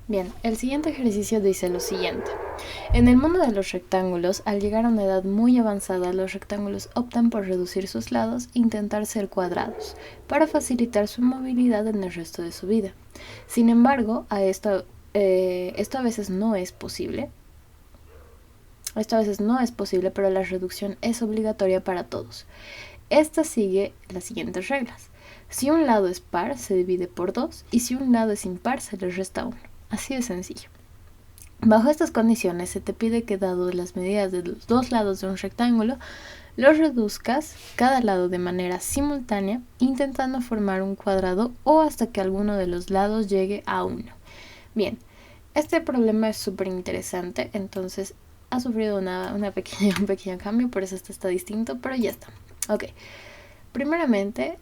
Bien, el siguiente ejercicio dice lo siguiente. En el mundo de los rectángulos, al llegar a una edad muy avanzada, los rectángulos optan por reducir sus lados e intentar ser cuadrados, para facilitar su movilidad en el resto de su vida. Sin embargo, esto a veces no es posible. Esto a veces no es posible, pero la reducción es obligatoria para todos. Esta sigue las siguientes reglas. Si un lado es par, se divide por 2, y si un lado es impar, se le resta 1. Así de sencillo. Bajo estas condiciones se te pide que, dado las medidas de los dos lados de un rectángulo, los reduzcas cada lado de manera simultánea, intentando formar un cuadrado o hasta que alguno de los lados llegue a 1. Bien, este problema es súper interesante, entonces ha sufrido un pequeño cambio, por eso está distinto, pero ya está. Ok. Primeramente,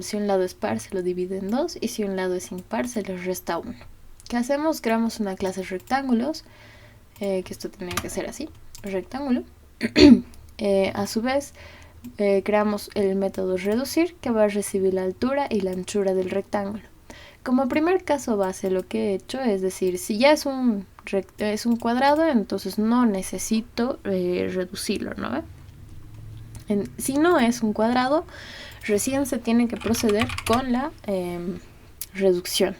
si un lado es par, se lo divide en 2, y si un lado es impar, se le resta 1. ¿Qué hacemos? Creamos una clase de rectángulos, que esto tiene que ser así, rectángulo. A su vez, creamos el método reducir, que va a recibir la altura y la anchura del rectángulo. Como primer caso base, lo que he hecho es decir, si ya es un cuadrado, entonces no necesito reducirlo, ¿no? Si no es un cuadrado, recién se tiene que proceder con la reducción.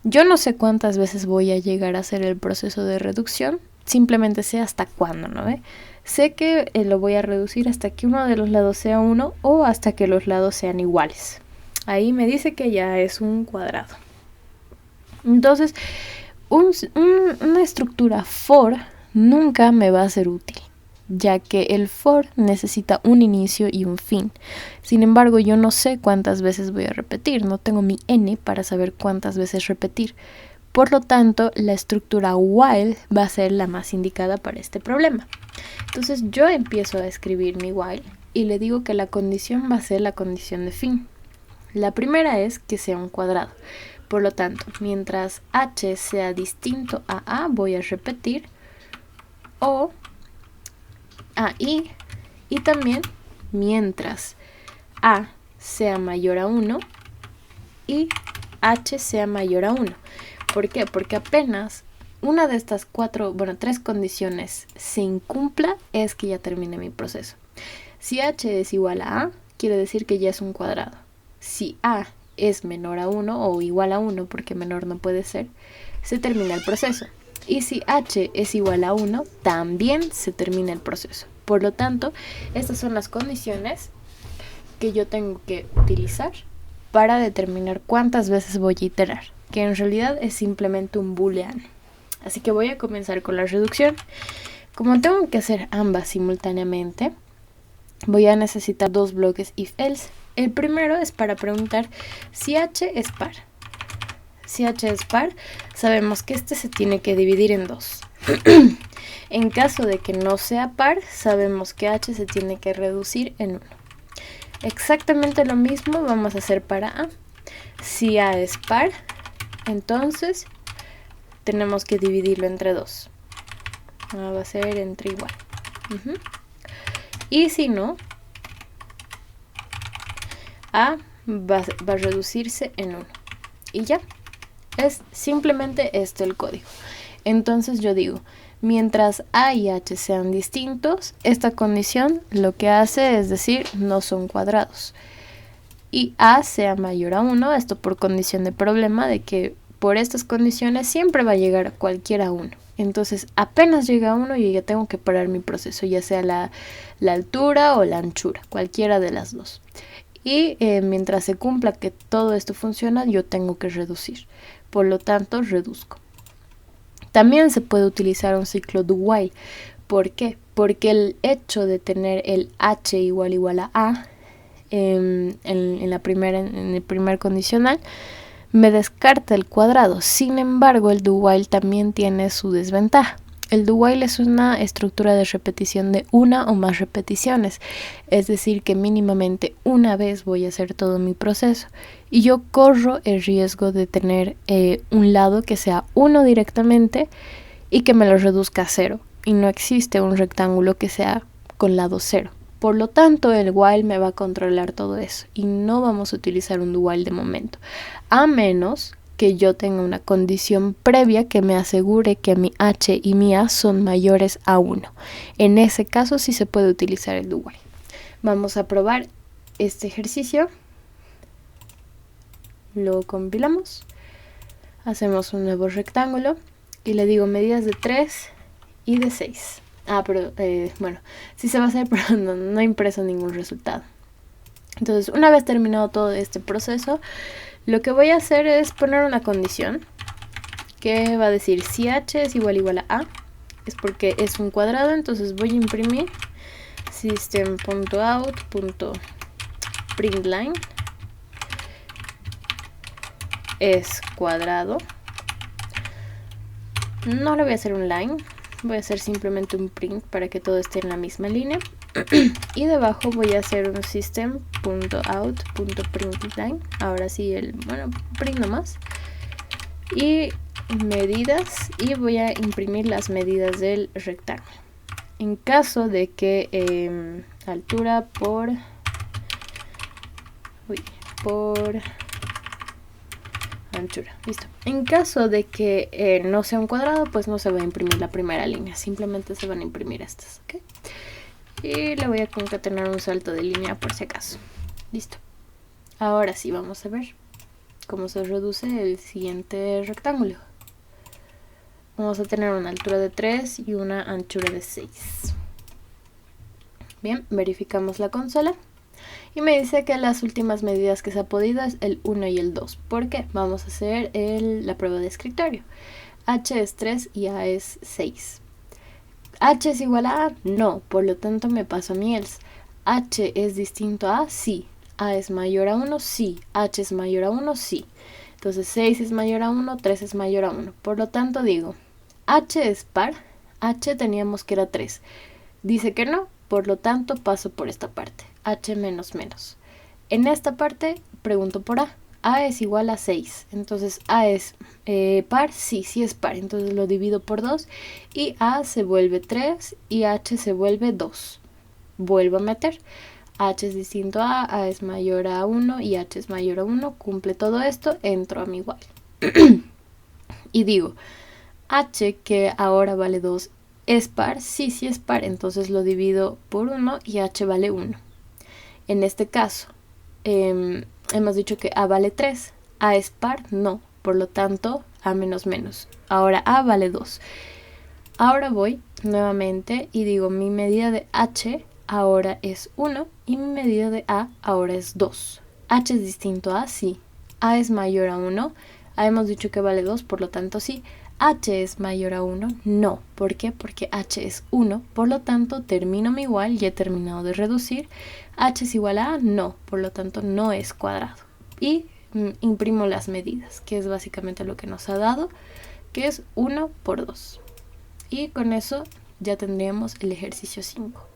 Yo no sé cuántas veces voy a llegar a hacer el proceso de reducción, simplemente sé hasta cuándo, ¿no? Sé que lo voy a reducir hasta que uno de los lados sea 1 o hasta que los lados sean iguales. Ahí me dice que ya es un cuadrado. Entonces, una estructura for nunca me va a ser útil, ya que el for necesita un inicio y un fin. Sin embargo, yo no sé cuántas veces voy a repetir, no tengo mi n para saber cuántas veces repetir. Por lo tanto, la estructura while va a ser la más indicada para este problema. Entonces yo empiezo a escribir mi while y le digo que la condición va a ser la condición de fin. La primera es que sea un cuadrado. Por lo tanto, mientras h sea distinto a a, voy a repetir o y también mientras a sea mayor a 1 y h sea mayor a 1. ¿Por qué? Porque apenas una de estas tres condiciones se incumpla, es que ya termine mi proceso. Si h es igual a, quiere decir que ya es un cuadrado. Si a es menor a 1 o igual a 1, porque menor no puede ser, se termina el proceso. Y si h es igual a 1, también se termina el proceso. Por lo tanto, estas son las condiciones que yo tengo que utilizar para determinar cuántas veces voy a iterar, que en realidad es simplemente un booleano. Así que voy a comenzar con la reducción. Como tengo que hacer ambas simultáneamente, voy a necesitar dos bloques if-else. El primero es para preguntar si h es par. Si h es par, sabemos que este se tiene que dividir en 2. En caso de que no sea par, sabemos que h se tiene que reducir en 1. Exactamente lo mismo vamos a hacer para a. Si a es par, entonces tenemos que dividirlo entre 2. Va a ser entre igual. Y si no, a va a reducirse en 1. Y ya. Es simplemente este el código. Entonces yo digo, mientras a y h sean distintos, esta condición lo que hace es decir, no son cuadrados. Y a sea mayor a 1, esto por condición de problema, de que por estas condiciones siempre va a llegar cualquiera a 1. Entonces apenas llega a 1 yo ya tengo que parar mi proceso, ya sea la altura o la anchura, cualquiera de las dos. Y mientras se cumpla que todo esto funciona, yo tengo que reducir. Por lo tanto, reduzco. También se puede utilizar un ciclo do while. ¿Por qué? Porque el hecho de tener el h igual a en el primer condicional me descarta el cuadrado. Sin embargo, el do while también tiene su desventaja. El do while es una estructura de repetición de una o más repeticiones, es decir, que mínimamente una vez voy a hacer todo mi proceso y yo corro el riesgo de tener un lado que sea 1 directamente y que me lo reduzca a 0, y no existe un rectángulo que sea con lado 0. Por lo tanto, el while me va a controlar todo eso y no vamos a utilizar un do while de momento, a menos que yo tenga una condición previa que me asegure que mi h y mi a son mayores a 1. En ese caso sí se puede utilizar el do while. Vamos a probar este ejercicio. Lo compilamos. Hacemos un nuevo rectángulo y le digo medidas de 3 y de 6. Pero bueno, sí se va a hacer, pero no he impreso ningún resultado. Entonces, una vez terminado todo este proceso, lo que voy a hacer es poner una condición que va a decir si h es igual a es porque es un cuadrado. Entonces voy a imprimir system.out.println es cuadrado. No le voy a hacer un line, voy a hacer simplemente un print para que todo esté en la misma línea. Y debajo voy a hacer un system.out.println, ahora sí print nomás, y medidas, y voy a imprimir las medidas del rectángulo. En caso de que altura por anchura, listo. En caso de que no sea un cuadrado, pues no se va a imprimir la primera línea, simplemente se van a imprimir estas, ¿ok? Y le voy a concatenar un salto de línea por si acaso. Listo. Ahora sí vamos a ver cómo se reduce el siguiente rectángulo. Vamos a tener una altura de 3 y una anchura de 6. Bien, verificamos la consola. Y me dice que las últimas medidas que se ha podido es el 1 y el 2. ¿Por qué? Vamos a hacer la prueba de escritorio. H es 3 y A es 6. ¿H es igual a A? No, por lo tanto me paso a mi else. ¿H es distinto a A? Sí. ¿A es mayor a 1? Sí. ¿H es mayor a 1? Sí. Entonces 6 es mayor a 1, 3 es mayor a 1. Por lo tanto digo, H es par. H teníamos que era 3. Dice que no, por lo tanto paso por esta parte. H menos menos. En esta parte pregunto por A. A es igual a 6. Entonces A es par. Sí, sí es par. Entonces lo divido por 2 y A se vuelve 3 y H se vuelve 2. Vuelvo a meter. H es distinto a es mayor a 1 y H es mayor a 1. Cumple todo esto, entro a mi while. Y digo, H, que ahora vale 2, ¿es par? Sí, sí es par. Entonces lo divido por 1 y H vale 1. En este caso, hemos dicho que A vale 3. ¿A es par? No. Por lo tanto, A menos menos. Ahora A vale 2. Ahora voy nuevamente y digo, mi medida de H ahora es 1 y mi medida de A ahora es 2. H es distinto a, sí. A es mayor a 1. A hemos dicho que vale 2, por lo tanto sí. H es mayor a 1, no. ¿Por qué? Porque H es 1, por lo tanto termino mi while, ya he terminado de reducir. H es igual a A, no, por lo tanto no es cuadrado. Y imprimo las medidas, que es básicamente lo que nos ha dado, que es 1 por 2. Y con eso ya tendríamos el ejercicio 5.